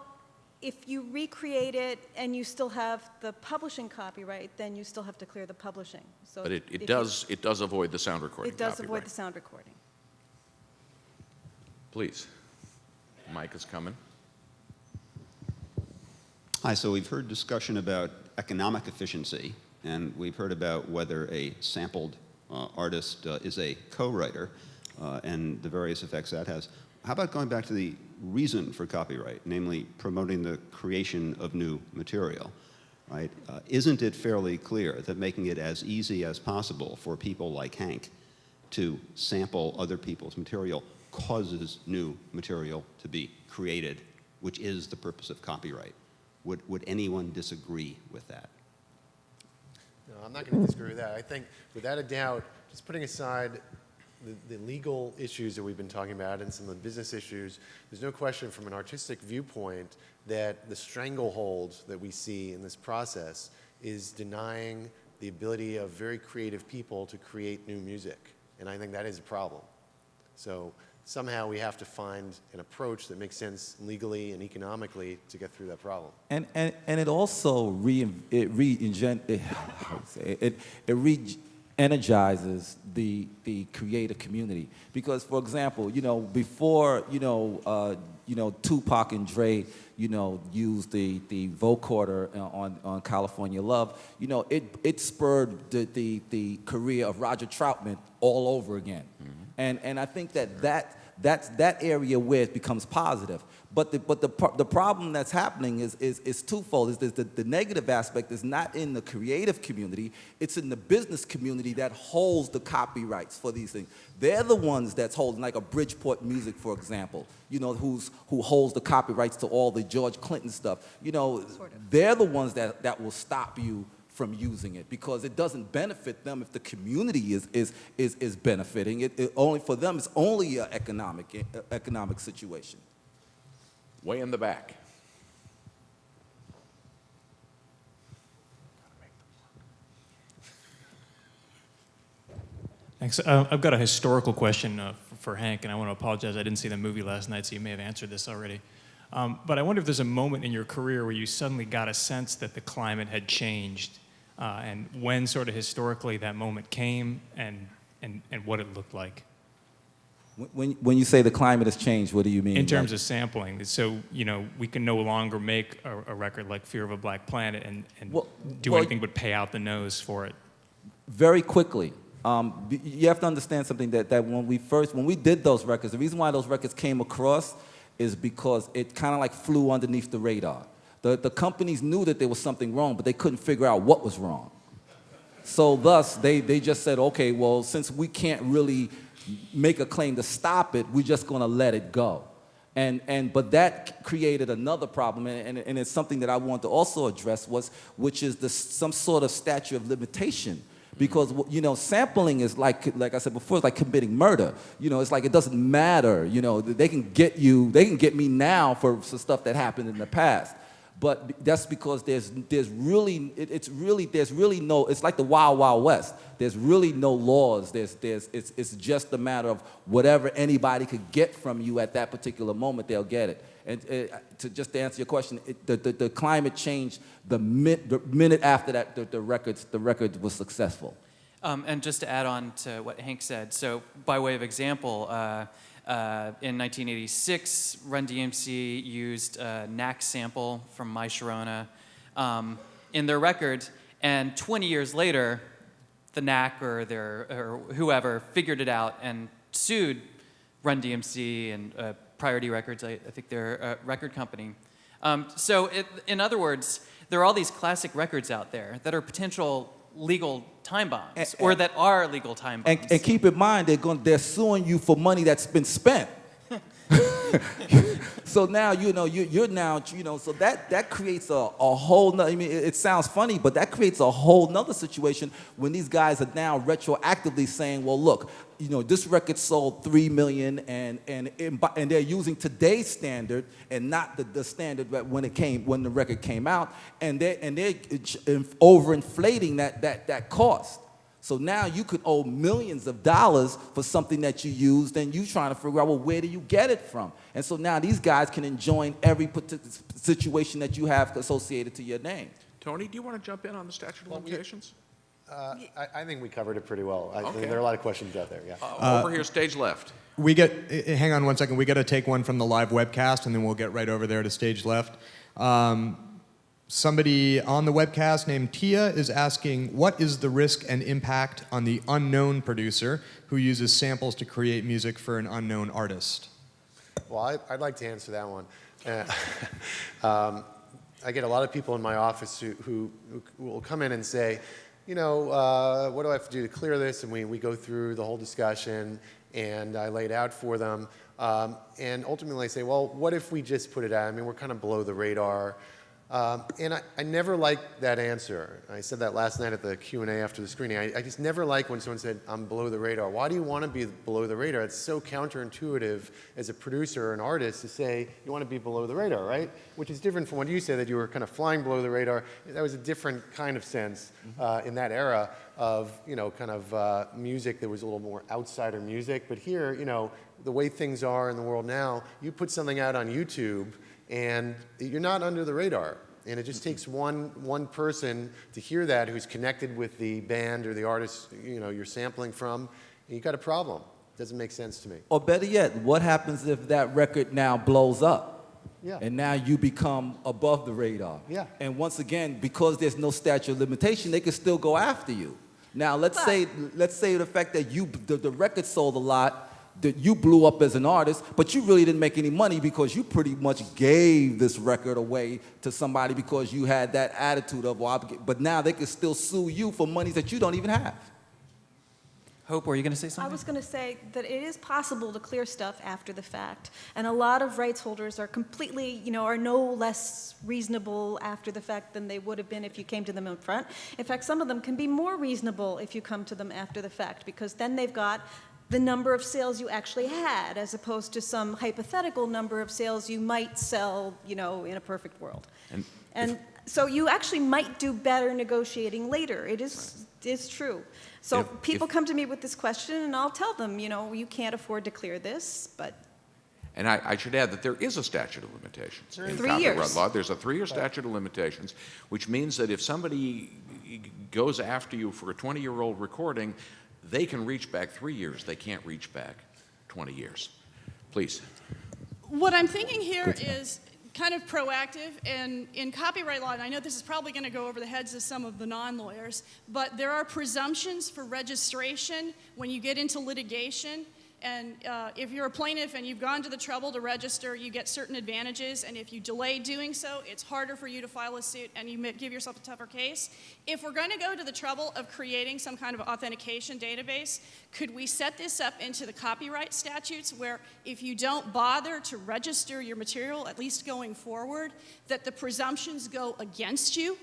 if you recreate it and you still have the publishing copyright, then you still have to clear the publishing. So But if it you- does avoid the sound recording It does copyright. avoid the sound recording. Please. Mike is coming. Hi, so we've heard discussion about economic efficiency, and we've heard about whether a sampled artist is a co-writer and the various effects that has. How about going back to the reason for copyright, namely promoting the creation of new material, right? Isn't it fairly clear that making it as easy as possible for people like Hank to sample other people's material causes new material to be created, which is the purpose of copyright? Would anyone disagree with that? No, I'm not going to disagree with that. I think, without a doubt, just putting aside the legal issues that we've been talking about and some of the business issues, there's no question from an artistic viewpoint that the stranglehold that we see in this process is denying the ability of very creative people to create new music. And I think that is a problem. So somehow we have to find an approach that makes sense legally and economically to get through that problem. And it also re-energizes the creative community, because, for example, before Tupac and Dre used the vocoder on California Love, it spurred the career of Roger Troutman all over again. Mm-hmm. And I think that's that area where it becomes positive. But the problem that's happening is twofold. Is the negative aspect is not in the creative community, it's in the business community that holds the copyrights for these things. They're the ones that's holding, like a Bridgeport Music, for example, who holds the copyrights to all the George Clinton stuff. They're the ones that will stop you from using it, because it doesn't benefit them if the community is benefiting. It only for them, it's only an economic situation. Way in the back. Thanks. I've got a historical question for Hank, and I want to apologize. I didn't see the movie last night, so you may have answered this already. But I wonder if there's a moment in your career where you suddenly got a sense that the climate had changed, and when sort of historically that moment came, and what it looked like. When you say the climate has changed, what do you mean? In terms of sampling. So, we can no longer make a record like Fear of a Black Planet and do anything but pay out the nose for it. Very quickly. You have to understand something, that when we did those records, the reason why those records came across is because it kind of like flew underneath the radar. The companies knew that there was something wrong, but they couldn't figure out what was wrong. So thus, they just said, okay, well, since we can't really make a claim to stop it, we're just going to let it go. But that created another problem, and it's something that I want to also address, which is some sort of statute of limitation. Because, sampling is like I said before, it's like committing murder. It's like it doesn't matter. They can get me now for stuff that happened in the past. But that's because there's really no, it's like the Wild Wild West. There's really no laws. It's just a matter of whatever anybody could get from you at that particular moment, they'll get it. And to answer your question, the climate changed the minute after that the record was successful. And just to add on to what Hank said, so by way of example, in 1986, Run DMC used a knack sample from My Sharona in their record, and 20 years later, the knack or whoever figured it out and sued Run DMC and Priority Records, I think they're a record company. In other words, there are all these classic records out there that are potential legal time bombs, or that are legal time bombs. And keep in mind, they're suing you for money that's been spent. So now, you're now, so that creates a whole nother, I mean, it sounds funny, but that creates a whole nother situation when these guys are now retroactively saying, well, look, this record sold 3 million and they're using today's standard and not the standard when the record came out, and they're overinflating that cost. So now you could owe millions of dollars for something that you used, and you trying to figure out, well, where do you get it from? And so now these guys can enjoin every particular situation that you have associated to your name. Tony, do you want to jump in on the statute of limitations? I think we covered it pretty well. I think Okay. there are a lot of questions out there, yeah. Over here, stage left. Hang on one second, we got to take one from the live webcast, and then we'll get right over there to stage left. Somebody on the webcast named Tia is asking, what is the risk and impact on the unknown producer who uses samples to create music for an unknown artist? Well, I'd like to answer that one. I get a lot of people in my office who will come in and say, what do I have to do to clear this? And we go through the whole discussion, and I lay it out for them. And ultimately I say, well, what if we just put it out? I mean, we're kind of below the radar. And I never liked that answer. I said that last night at the Q&A after the screening. I just never like when someone said, I'm below the radar. Why do you want to be below the radar? It's so counterintuitive as a producer or an artist to say you want to be below the radar, right? Which is different from what you said, that you were kind of flying below the radar. That was a different kind of sense in that era of, kind of music that was a little more outsider music. But here, the way things are in the world now, you put something out on YouTube, and you're not under the radar. And it just takes one person to hear that who's connected with the band or the artist you're sampling from, and you've got a problem. Doesn't make sense to me. Or better yet, what happens if that record now blows up? Yeah. And now you become above the radar. Yeah. And once again, because there's no statute of limitation, they can still go after you. Now, let's say the fact that the record sold a lot, that you blew up as an artist, but you really didn't make any money because you pretty much gave this record away to somebody because you had that attitude of, but now they can still sue you for monies that you don't even have. Hope, were you going to say something? I was going to say that it is possible to clear stuff after the fact, and a lot of rights holders are completely, are no less reasonable after the fact than they would have been if you came to them in front. In fact, some of them can be more reasonable if you come to them after the fact, because then they've got the number of sales you actually had, as opposed to some hypothetical number of sales you might sell, in a perfect world. And so you actually might do better negotiating later. It is true. So people come to me with this question, and I'll tell them, you can't afford to clear this, but... And I should add that there is a statute of limitations. In 3 copyright years. law, there's a 3-year statute of limitations, which means that if somebody goes after you for a 20-year-old recording, they can reach back 3 years. They can't reach back 20 years. Please. What I'm thinking here is kind of proactive, and in copyright law, and I know this is probably going to go over the heads of some of the non-lawyers, but there are presumptions for registration when you get into litigation. And if you're a plaintiff and you've gone to the trouble to register, you get certain advantages. And if you delay doing so, it's harder for you to file a suit and you give yourself a tougher case. If we're going to go to the trouble of creating some kind of authentication database, could we set this up into the copyright statutes where if you don't bother to register your material, at least going forward, that the presumptions go against you?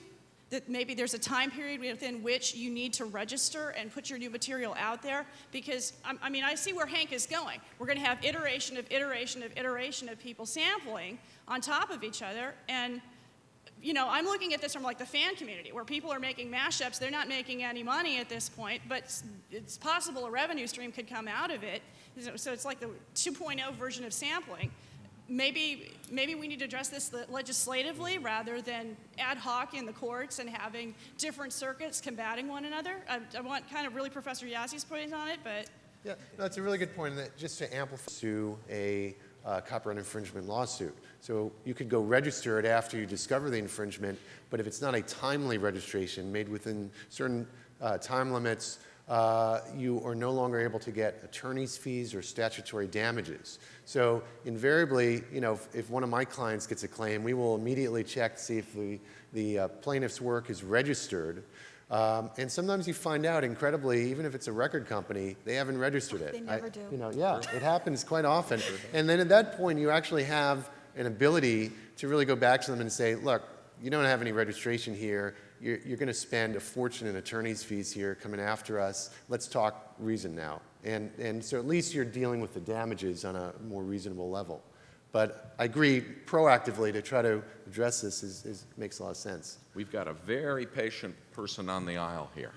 That maybe there's a time period within which you need to register and put your new material out there? Because, I see where Hank is going. We're going to have iteration of iteration of iteration of people sampling on top of each other, and you know, I'm looking at this from like the fan community, where people are making mashups. They're not making any money at this point, but it's possible a revenue stream could come out of it. So it's like the 2.0 version of sampling. Maybe we need to address this legislatively rather than ad hoc in the courts and having different circuits combating one another. I want kind of really Professor Jaszi's point on it, but... Yeah, no, it's a really good point. That just to amplify to a copyright infringement lawsuit. So you could go register it after you discover the infringement, but if it's not a timely registration made within certain time limits, you are no longer able to get attorney's fees or statutory damages. So invariably, you know, if one of my clients gets a claim, we will immediately check to see if the plaintiff's work is registered. And sometimes you find out, incredibly, even if it's a record company, they haven't registered it. They never do. You know, yeah, it happens quite often. And then at that point, you actually have an ability to really go back to them and say, look, you don't have any registration here. You're going to spend a fortune in attorney's fees here coming after us. Let's talk reason now. And so at least you're dealing with the damages on a more reasonable level. But I agree, proactively to try to address this makes a lot of sense. We've got a very patient person on the aisle here.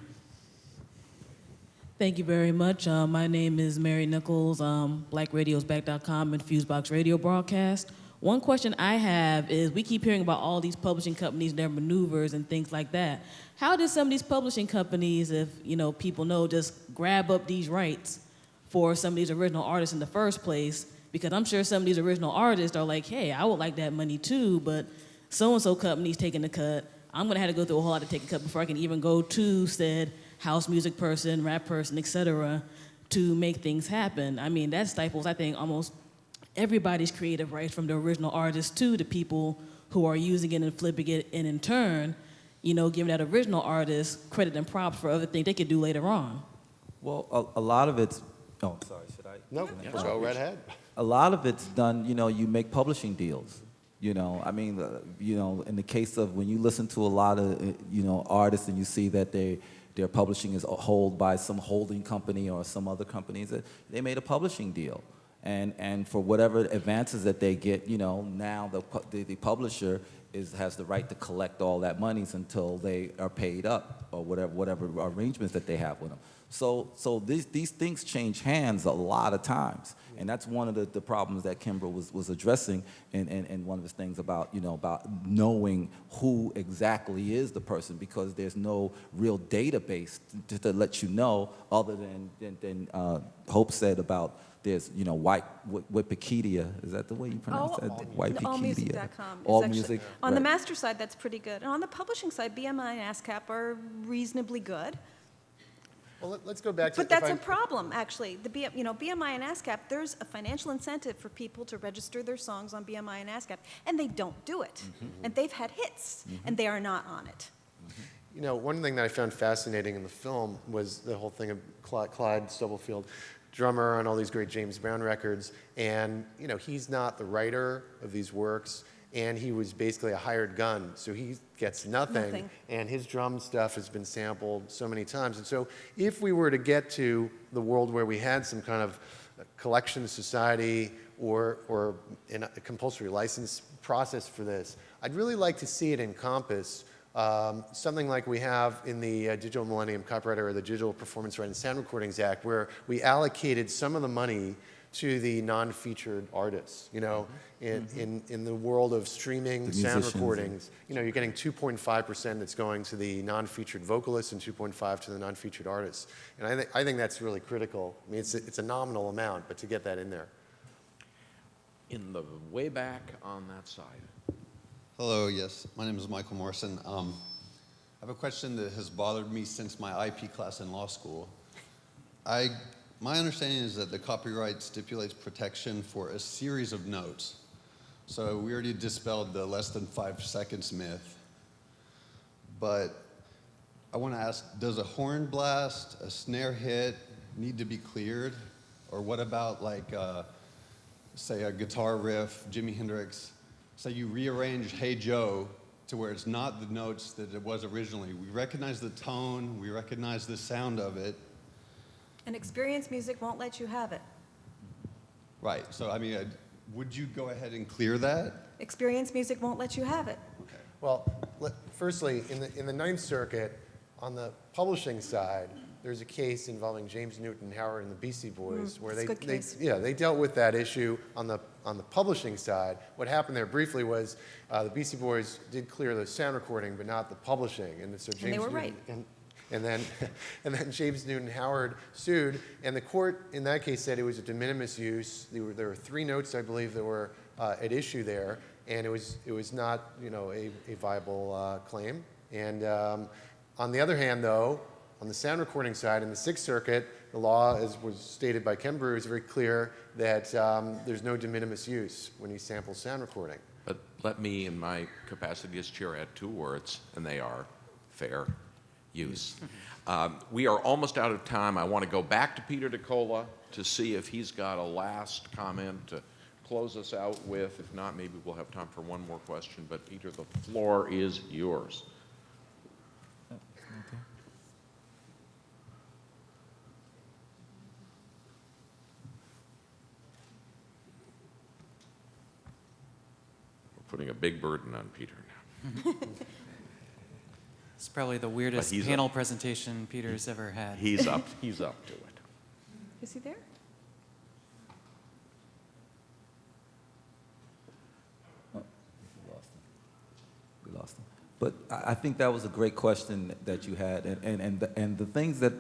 Thank you very much. My name is Mary Nichols, blackradiosback.com and Fusebox Radio Broadcast. One question I have is, we keep hearing about all these publishing companies, their maneuvers and things like that. How did some of these publishing companies, if you know people know, just grab up these rights for some of these original artists in the first place? Because I'm sure some of these original artists are like, hey, I would like that money too, but so-and-so company's taking the cut. I'm gonna have to go through a whole lot to take a cut before I can even go to said house music person, rap person, etc., to make things happen. I mean, that stifles, I think, almost everybody's creative rights, from the original artist to the people who are using it and flipping it, and in turn, you know, giving that original artist credit and props for other things they could do later on. Well, a lot of it's, oh, sorry, should I? Nope, go right ahead. A lot of it's done, you know, you make publishing deals. You know, I mean, you know, in the case of when you listen to a lot of, you know, artists and you see that their publishing is held by some holding company or some other companies, that they made a publishing deal. And for whatever advances that they get, you know, now the publisher has the right to collect all that monies until they are paid up, or whatever arrangements that they have with them. So these things change hands a lot of times, and that's one of the problems that Kembrew was addressing, and one of his things about, you know, about knowing who exactly is the person, because there's no real database to let you know, other than Hope said about. There's, you know, Wikipedia. Is that the way you pronounce that? Wikipedia. Allmusic.com. All music. On the master side, that's pretty good. And on the publishing side, BMI and ASCAP are reasonably good. Well, let's go back to... But that's a problem, actually. You know, BMI and ASCAP, there's a financial incentive for people to register their songs on BMI and ASCAP, and they don't do it. Mm-hmm. And they've had hits, and they are not on it. You know, one thing that I found fascinating in the film was the whole thing of Clyde Stubblefield, drummer on all these great James Brown records, and you know, he's not the writer of these works, and he was basically a hired gun, so he gets nothing. And his drum stuff has been sampled so many times. And so if we were to get to the world where we had some kind of collection society or a compulsory license process for this, I'd really like to see it encompass something like we have in the Digital Millennium Copyright, or the Digital Performance Right and Sound Recordings Act, where we allocated some of the money to the non-featured artists. You know, in the world of streaming sound recordings, you know, you're getting 2.5% that's going to the non-featured vocalists and 2.5% to the non-featured artists. And I think that's really critical. I mean, it's a nominal amount, but to get that in there. In the way back on that side. Hello, yes. My name is Michael Morrison. I have a question that has bothered me since my IP class in law school. My understanding is that the copyright stipulates protection for a series of notes. So we already dispelled the less than 5 seconds myth. But I want to ask, does a horn blast, a snare hit need to be cleared? Or what about, like, say, a guitar riff, Jimi Hendrix? So you rearrange Hey Joe to where it's not the notes that it was originally. We recognize the tone, we recognize the sound of it. And experience music won't let you have it. Right, so I mean, would you go ahead and clear that? Experience music won't let you have it. Okay. Well, firstly, in the Ninth Circuit, on the publishing side, there's a case involving James Newton Howard and the Beastie Boys where they dealt with that issue on the publishing side. What happened there briefly was the Beastie Boys did clear the sound recording, but not the publishing, and so James they were Newton, right. And then James Newton Howard sued, and the court in that case said it was a de minimis use. There were 3 notes, I believe, that were at issue there, and it was not a viable claim. And on the other hand, though, on the sound recording side, in the Sixth Circuit, the law, as was stated by Kembrew, is very clear that there's no de minimis use when you sample sound recording. But let me, in my capacity as chair, add 2 words, and they are fair use. We are almost out of time. I want to go back to Peter DiCola to see if he's got a last comment to close us out with. If not, maybe we'll have time for one more question. But Peter, the floor is yours. We're putting a big burden on Peter now. It's probably the weirdest panel presentation Peter's ever had. He's up to it. Is he there? We lost him. But I think that was a great question that you had, and the things that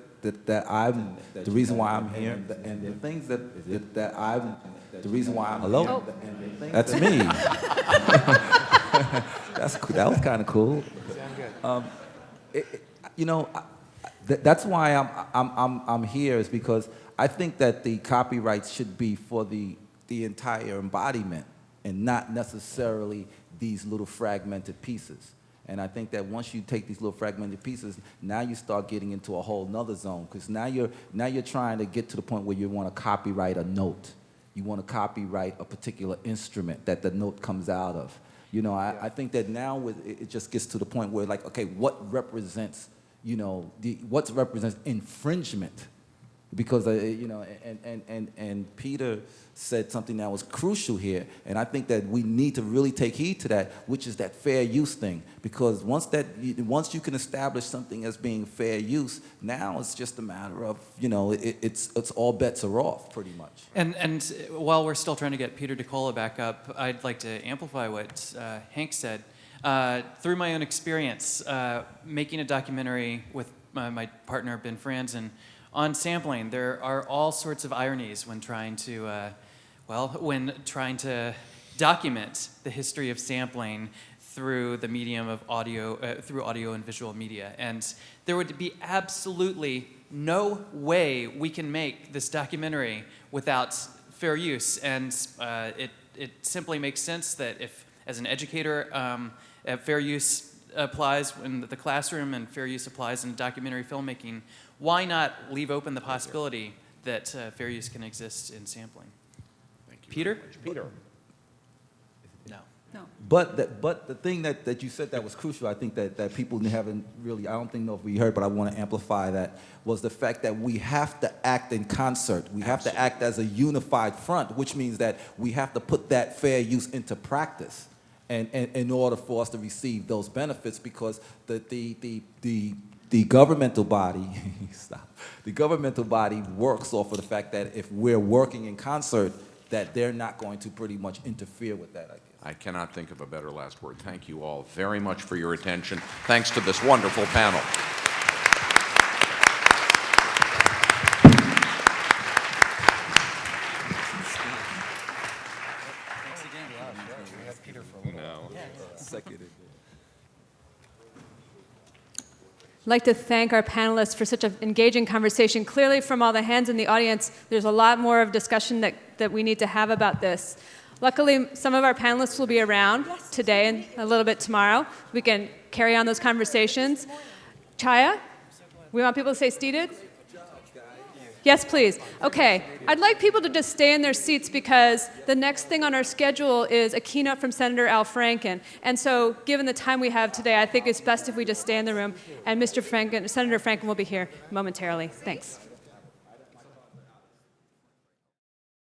I'm, the reason why I'm here, and the things that I'm, the reason why I'm hello, that's me. That was kind of cool. That's why I'm here, is because I think that the copyrights should be for the entire embodiment and not necessarily these little fragmented pieces. And I think that once you take these little fragmented pieces, now you start getting into a whole nother zone, because now you're trying to get to the point where you want to copyright a note. You want to copyright a particular instrument that the note comes out of. I think that now it just gets to the point where, like, okay, what represents, what represents infringement? Because, and Peter said something that was crucial here, and I think that we need to really take heed to that, which is that fair use thing. Because once you can establish something as being fair use, now it's just a matter of, it's all bets are off, pretty much. And while we're still trying to get Peter DiCola back up, I'd like to amplify what Hank said. Through my own experience, making a documentary with my partner, Ben Franzen, on sampling, there are all sorts of ironies when trying to, document the history of sampling through the medium of audio, through audio and visual media. And there would be absolutely no way we can make this documentary without fair use. And it simply makes sense that if, as an educator, fair use applies in the classroom and fair use applies in documentary filmmaking, why not leave open the possibility that fair use can exist in sampling? Thank you. Peter? Peter. No. But the thing that you said that was crucial, I think that people haven't really, I don't think know if we heard, but I want to amplify that, was the fact that we have to act in concert. We have to act as a unified front, which means that we have to put that fair use into practice. And in order for us to receive those benefits, because the governmental body, the governmental body works off of the fact that if we're working in concert, that they're not going to pretty much interfere with that, I guess. I cannot think of a better last word. Thank you all very much for your attention. Thanks to this wonderful panel. Thanks again. We have Peter for a little while. I'd like to thank our panelists for such an engaging conversation. Clearly, from all the hands in the audience, there's a lot more of discussion that we need to have about this. Luckily, some of our panelists will be around today and a little bit tomorrow. We can carry on those conversations. Chaya, we want people to stay seated? Yes, please. Okay. I'd like people to just stay in their seats because the next thing on our schedule is a keynote from Senator Al Franken. And so, given the time we have today, I think it's best if we just stay in the room. And Senator Franken will be here momentarily. Thanks.